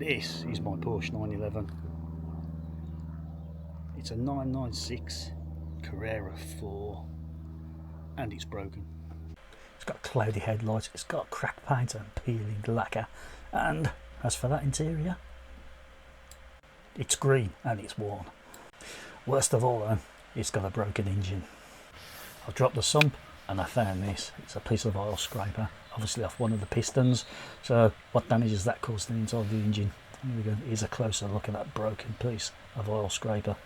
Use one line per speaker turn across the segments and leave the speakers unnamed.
This is my Porsche 911. It's a 996 Carrera 4 and it's broken. It's got cloudy headlights, it's got cracked paint and peeling lacquer, and as for that interior, it's green and it's worn. Worst of all though, it's got a broken engine. I dropped the sump and I found this. It's a piece of oil scraper, obviously off one of the pistons. So what damage has that caused inside the engine? Here we go, here's a closer look at that broken piece of oil scraper.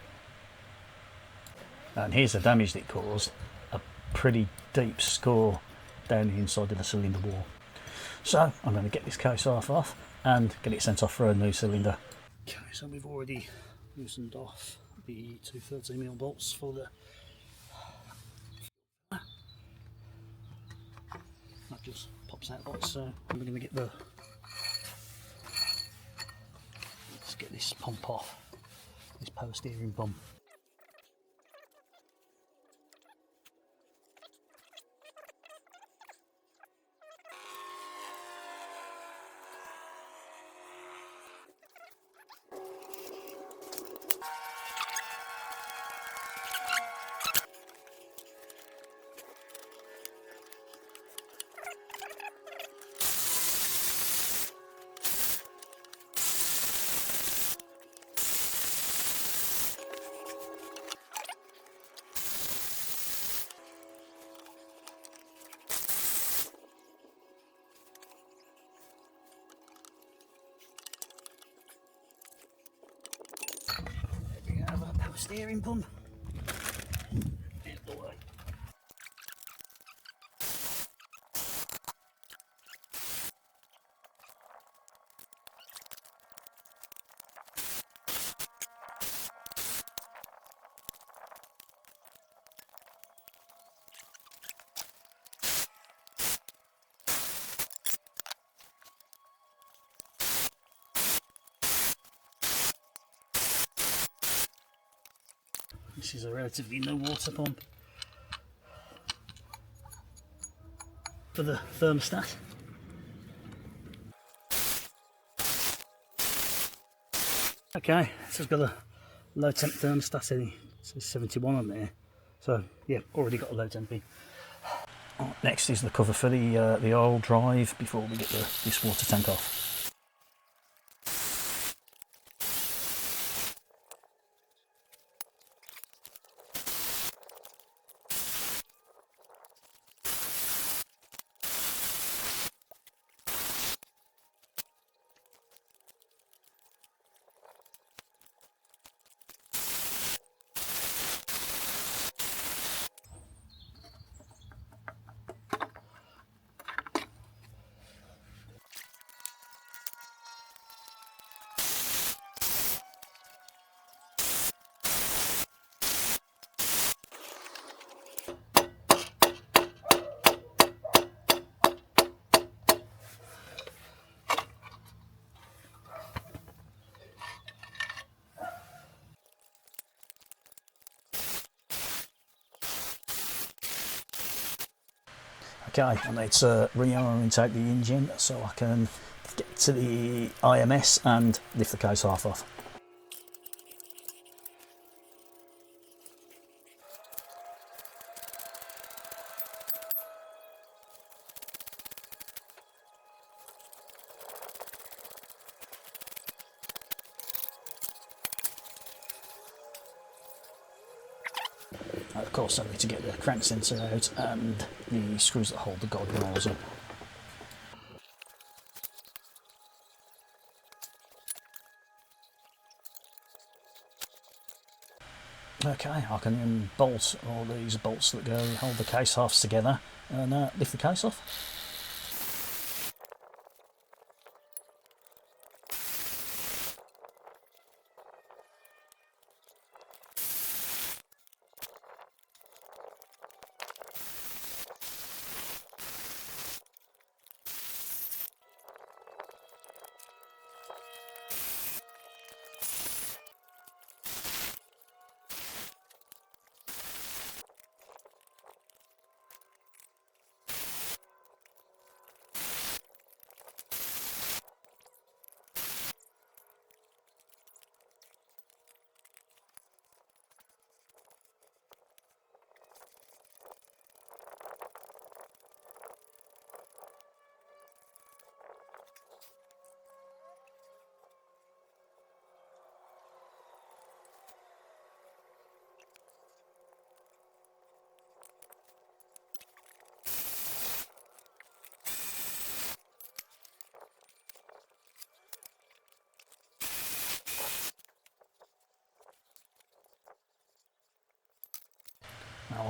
And here's the damage that it caused, a pretty deep score down the inside of the cylinder wall. So I'm going to get this case off and get it sent off for a new cylinder. Okay, so we've already loosened off the two 13mm bolts for the... That just pops out like so. I'm going to get the... Let's get this pump off, this power steering pump. We have our power steering pump. This is a relatively new water pump for the thermostat. Okay, so it's got a low temp thermostat in it. It says 71 on there. So yeah, already got a low temp in. Next is the cover for the oil drive before we get this water tank off. Okay, I need to reorientate the engine so I can get to the IMS and lift the case half off. Of course, I need to get the crank sensor out and the screws that hold the guide rails up. Okay, I can then bolt all these bolts that go hold the case halves together and lift the case off.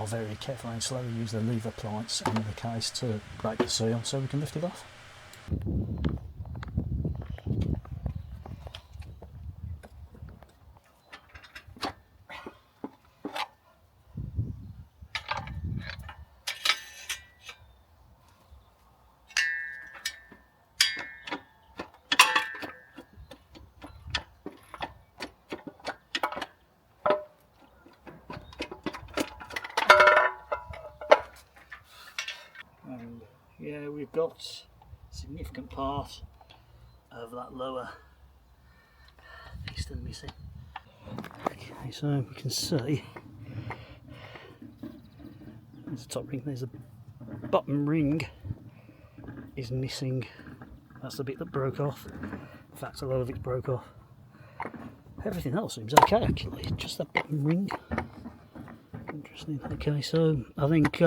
I'll very carefully and slowly use the lever pliers in the case to break the seal so we can lift it off. And yeah, we've got a significant part of that lower piston missing. Okay, so we can see there's a top ring, there's a bottom ring is missing. That's the bit that broke off. In fact, a lot of it broke off. Everything else seems okay actually, just that bottom ring. Interesting. Okay, so I think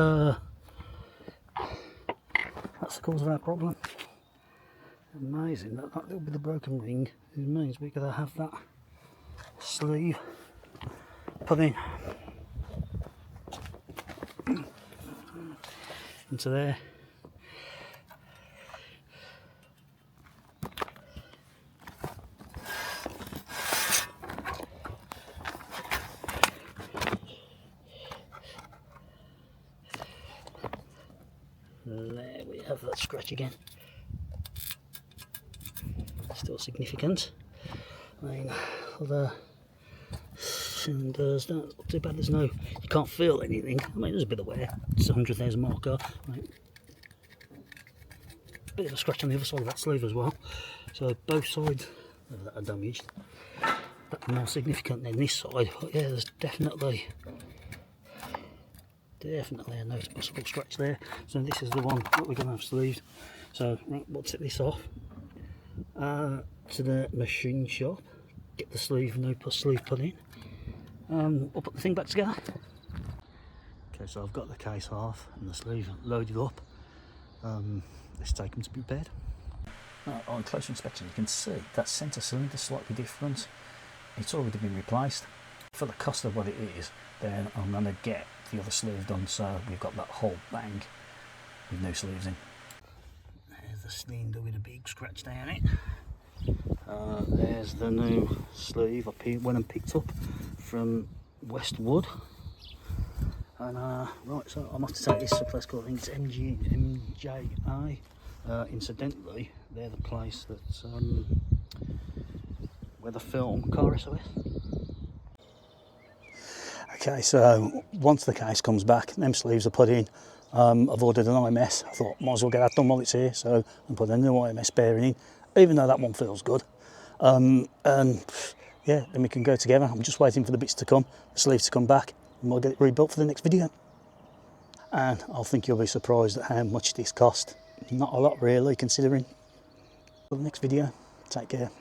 that's the cause of our problem. Amazing, that little bit of broken ring, it means we're going to have that sleeve put in into there. There we have that scratch again. Still significant. I mean, other cylinders don't look too bad. There's no, you can't feel anything. I mean, there's a bit of wear. It's a 100,000 mile car. Right. Bit of a scratch on the other side of that sleeve as well. So both sides of that are damaged. But more significant than this side. But yeah, there's definitely a noticeable scratch there. So this is the one that we're going to have sleeved. So right, we'll take this off to the machine shop, get the sleeve put in. We'll put the thing back together. Okay, so I've got the case off and the sleeve loaded up. Let's take them to be repaired. Now, on closer inspection you can see that centre cylinder is slightly different. It's already been replaced. For the cost of what it is, then I'm going to get the other sleeve done so we've got that whole bang with new sleeves in. There's the cylinder with a big scratch down it. There's the new sleeve I went and picked up from Westwood. And right, so I'm off to take this to a place called, I think it's MJI. Incidentally, they're the place that's where the film Car SOS. Okay, so once the case comes back, them sleeves are put in. I've ordered an IMS. I thought might as well get that done while it's here, so I'm putting a new IMS bearing in, even though that one feels good. And yeah, then we can go together. I'm just waiting for the bits to come, the sleeves to come back, and we'll get it rebuilt for the next video. And I think you'll be surprised at how much this cost. Not a lot really, considering. For the next video, take care.